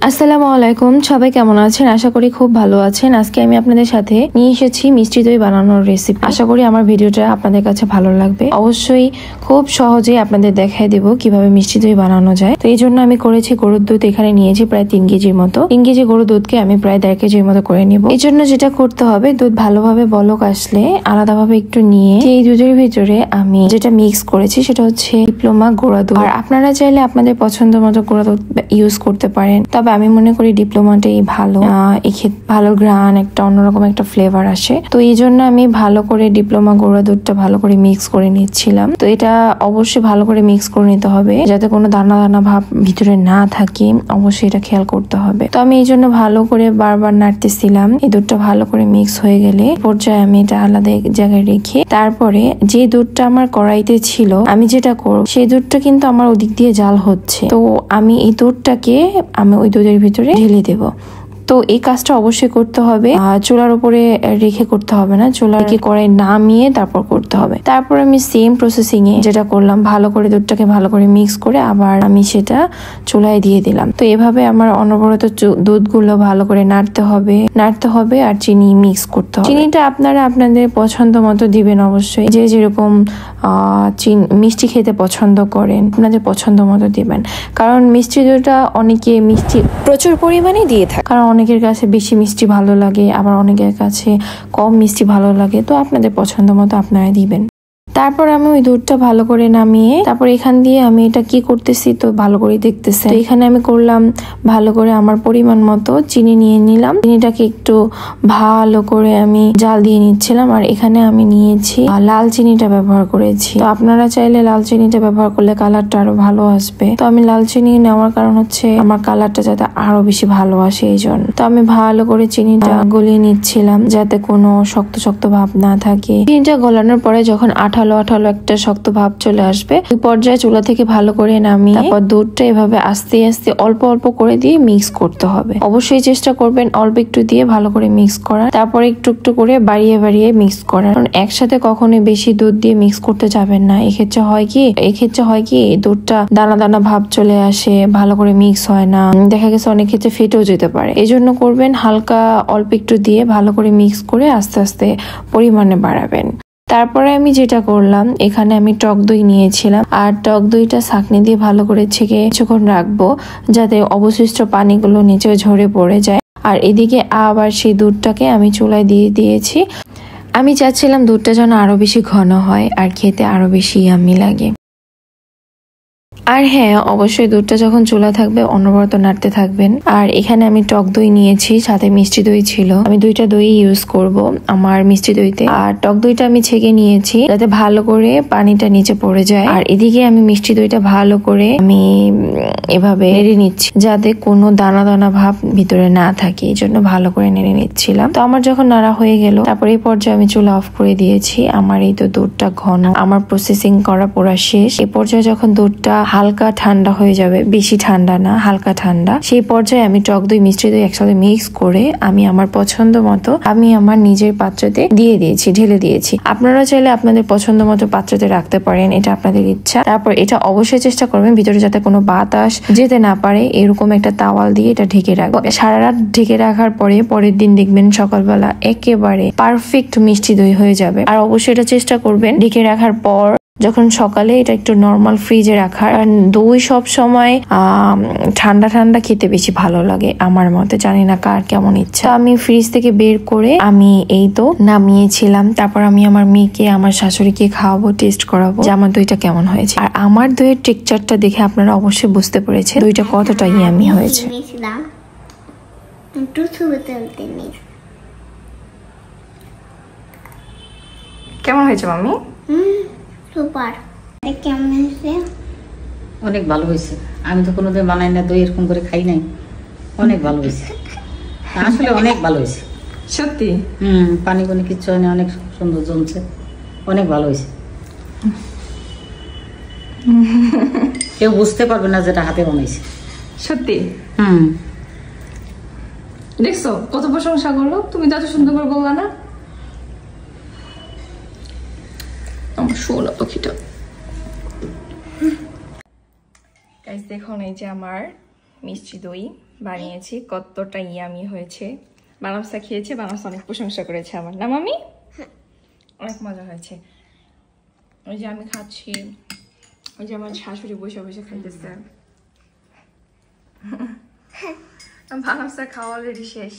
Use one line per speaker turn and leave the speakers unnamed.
আসসালামু আলাইকুম, সবাই কেমন আছেন? আশা করি খুব ভালো আছেন। আজকে আমি আপনাদের সাথে নিয়ে এসেছি মিষ্টি দই বানানোর রেসিপি। আশা করি আমার ভিডিওটা আপনাদের কাছে ভালো লাগবে। অবশ্যই খুব সহজেই আপনাদের দেখায় দেব কিভাবে মিষ্টি দই বানানো যায়। তো এই জন্য আমি করেছি গরুর দুধ, এখানে নিয়েছি প্রায় 3 কেজির মতো। 3 কেজি গরুর দুধকে আমি প্রায় 1.5 কেজির মতো করে নিব। এই জন্য যেটা করতে হবে, দুধ ভালোভাবে বলক আসলে আলাদাভাবে একটু নিয়ে এই দুধের ভিতরে আমি যেটা মিক্স করেছি সেটা হচ্ছে ডিপ্লোমা গুঁড়া দুধ। আর আপনারা চাইলে আপনাদের পছন্দ মতো গুঁড়া দুধ ইউজ করতে পারেন, তবে আমি মনে করি ডিপ্লোমাটাই ভালো। ভালো গ্রান, একটা অন্যরকম একটা ফ্লেভার আসে। তো এই জন্য আমি ভালো করে ডিপ্লোমা গুঁড়া দুধটা ভালো করে মিক্স করে নিচ্ছিলাম। তো এটা অবশ্যই ভালো করে মিক্স করে নিতে হবে, যাতে কোনো দানা দানা ভাব ভিতরে না থাকে। অবশ্যই এটা খেয়াল করতে হবে। তো আমি এই জন্য ভালো করে বারবার নাড়তেছিলাম। এই দুধটা ভালো করে মিক্স হয়ে গেলে পর্যায়ে আমি এটা আলাদা জায়গায় রেখে তারপরে যে দুধটা আমার কড়াইতে ছিল, আমি যেটা করব সেই দুধটা কিন্তু আমার ওদিক দিয়ে জাল হচ্ছে। তো আমি এই দুধটাকে আমি ওই দুধের ভিতরে ঢেলে দেব। তো এই কাজটা অবশ্যই করতে হবে, চুলার উপরে রেখে করতে হবে না, চুলাকে কড়াই নামিয়ে তারপর করতে হবে। তারপর আমি সেম প্রসেসিং এ যেটা করলাম, ভালো করে দুধটাকে ভালো করে মিক্স করে আবার আমি সেটা চুলায় দিয়ে দিলাম। তো এভাবে আমার অনবরত দুধগুলো ভালো করে নাড়তে হবে আর চিনি মিক্স করতে হবে। চিনিটা আপনারা আপনাদের পছন্দ মতো দিবেন, অবশ্যই যে যেরকম মিষ্টি খেতে পছন্দ করেন আপনাদের পছন্দ মতো দিবেন। কারণ মিষ্টি দইটা অনেকে মিষ্টি প্রচুর পরিমাণে দিয়ে থাকে, কারণ অনেকের কাছে বেশি মিষ্টি ভালো লাগে, আবার অনেকের কাছে কম মিষ্টি ভালো লাগে। তো আপনাদের পছন্দ মতো আপনারা দিবেন। তারপর আমি ওই দুধটা ভালো করে নামিয়ে তারপর এখান দিয়ে আমি এটা কি করতেছি তো ভালো করে দেখতেছি। এখানে আমি করলাম ভালো করে আমার পরিমাণ মতো চিনি নিয়ে নিলাম। চিনিটাকে একটু ভালো করে আমি জাল দিয়ে নিচ্ছিলাম। আর এখানে আমি নিয়েছি লাল চিনিটা ব্যবহার করেছি। তো আপনারা চাইলে লাল চিনিটা ব্যবহার করলে কালারটা আরো ভালো আসবে। তো আমি লাল চিনি নেওয়ার কারণ হচ্ছে আমার কালারটা যাতে আরো বেশি ভালো আসে, এই জন্য। তো আমি ভালো করে চিনিটা গলিয়ে নিচ্ছিলাম যাতে কোনো শক্ত শক্ত ভাব না থাকে। চিনিটা গলানোর পরে যখন আঠালো একটা শক্ত ভাব চলে আসবে, ওই পর্যায়ে চুলা থেকে ভালো করে নামিয়ে তারপর দুধটা এভাবে আস্তে আস্তে অল্প অল্প করে দিয়ে মিক্স করতে হবে। অবশ্যই চেষ্টা করবেন অল্প একটু দিয়ে ভালো করে মিক্স করার, তারপরে একটু একটু করে বাড়িয়ে মিক্স করার। কারণ একসাথে কখনোই বেশি দুধ দিয়ে মিক্স করতে যাবেন না। এক্ষেত্রে হয় কি দুধটা দানা দানা ভাব চলে আসে, ভালো করে মিক্স হয় না, দেখা গেছে অনেক ক্ষেত্রে ফেটেও যেতে পারে। এই জন্য করবেন হালকা অল্প একটু দিয়ে ভালো করে মিক্স করে আস্তে আস্তে পরিমাণে বাড়াবেন। তারপরে আমি যেটা করলাম, এখানে আমি টক দই নিয়েছিলাম, আর টক দইটা ছাঁকনি দিয়ে ভালো করে ছেঁকে কিছুক্ষণ রাখবো যাতে অবশিষ্ট পানিগুলো নিচে ঝরে পড়ে যায়। আর এদিকে আবার সেই দুধটাকে আমি চুলায় দিয়ে দিয়েছি। আমি চাচ্ছিলাম দুধটা যেন আরো বেশি ঘন হয় আর খেতে আরো বেশি ইয়াম্মি লাগে। আর হ্যাঁ, অবশ্যই দুধটা যখন চুলা থাকবে অনবরত নাড়তে থাকবেন। আর এখানে আমি টক দই নিয়েছি, সাথে মিষ্টি দই ছিল। আমি 2টা দই ইউজ করব আমার মিষ্টি দইতে। আর টক দইটা আমি ছেঁকে নিয়েছি যাতে ভালো করে পানিটা নিচে পড়ে যায়। আর এদিকে আমি মিষ্টি দইটা ভালো করে আমি এভাবে নেড়ে নিচ্ছি যাতে কোনো দানা দানা ভাব ভিতরে না থাকে, এই জন্য ভালো করে নেড়ে নিচ্ছিলাম। তো আমার যখন নাড়া হয়ে গেল, তারপর এই পর্যায়ে আমি চুলা অফ করে দিয়েছি। আমার এই তো দুধটা ঘন, আমার প্রসেসিং করা পুরা শেষ। এই পর্যায়ে যখন দুধটা হালকা ঠান্ডা হয়ে যাবে, বেশি ঠান্ডা না, হালকা ঠান্ডা, সেই পর্যায়ে আমি টক দই মিষ্টি দই একসাথে মিক্স করে আমি আমার পছন্দ মতো আমি আমার নিজের পাত্রতে ঢেলে দিয়েছি। আপনারা চাইলে আপনাদের পছন্দ মতো পাত্রতে রাখতে পারেন, এটা আপনাদের ইচ্ছা। তারপর এটা অবশ্যই চেষ্টা করবেন ভিতরে যাতে কোনো বাতাস যেতে না পারে, এরকম একটা তাওয়াল দিয়ে এটা ঢেকে রাখবো। সারা রাত ঢেকে রাখার পরের দিন দেখবেন সকালবেলা একেবারে পারফেক্ট মিষ্টি দই হয়ে যাবে। আর অবশ্যই এটা চেষ্টা করবেন ঢেকে রাখার পর যখন সকালে এটা একটু নর্মাল ফ্রিজে রাখার। আর দই সব সময় ঠান্ডা ঠান্ডা খেতে বেশি ভালো লাগে আমার মতে, জানি না কার কেমন ইচ্ছা। আমি ফ্রিজ থেকে বের করে আমি এই তো নামিয়েছিলাম। তারপর আমি আমার মেয়েকে আমার শাশুড়িকে খাওয়াবো, টেস্ট করাবো যে আমার দইটা কেমন হয়েছে। আর আমার দইয়ের টেক্সচারটা দেখে আপনারা অবশ্যই বুঝতে পেরেছেন দইটা কতটা ইয়ামি হয়েছে। কেমন হয়েছে মাম্মি?
সুপার। কেমন হয়েছে?
অনেক ভালো হয়েছে। আমি তো কোনোদিন বানাই না, দই এরকম করে খাই নাই। অনেক ভালো হয়েছে, আসলে অনেক ভালো হয়েছে
সত্যি।
পানি কিচ্ছু হয় না, অনেক সুন্দর জমছে, অনেক ভালো হয়েছে। কেউ বুঝতে পারবে না যেটা হাতে বানাইছে।
সত্যি। দেখছো কত প্রশংসা করলো, তুমি তো এত সুন্দর করে বললা না। আমার শোনা পাখিটা। গাইস দেখুন, এই যে আমার মিষ্টি দই বানিয়েছি, কতটা ইয়ামি হয়েছে। বানামসা খেয়েছে, বানামসা অনেক প্রশংসা করেছে আমার, না মামি? অনেক মজা হয়েছে। ওই যে আমি খাচ্ছি, ওই যে আমার শাশুড়ি বসে বসে খাইতেছে। বানামসা খাওয়া অলরেডি শেষ।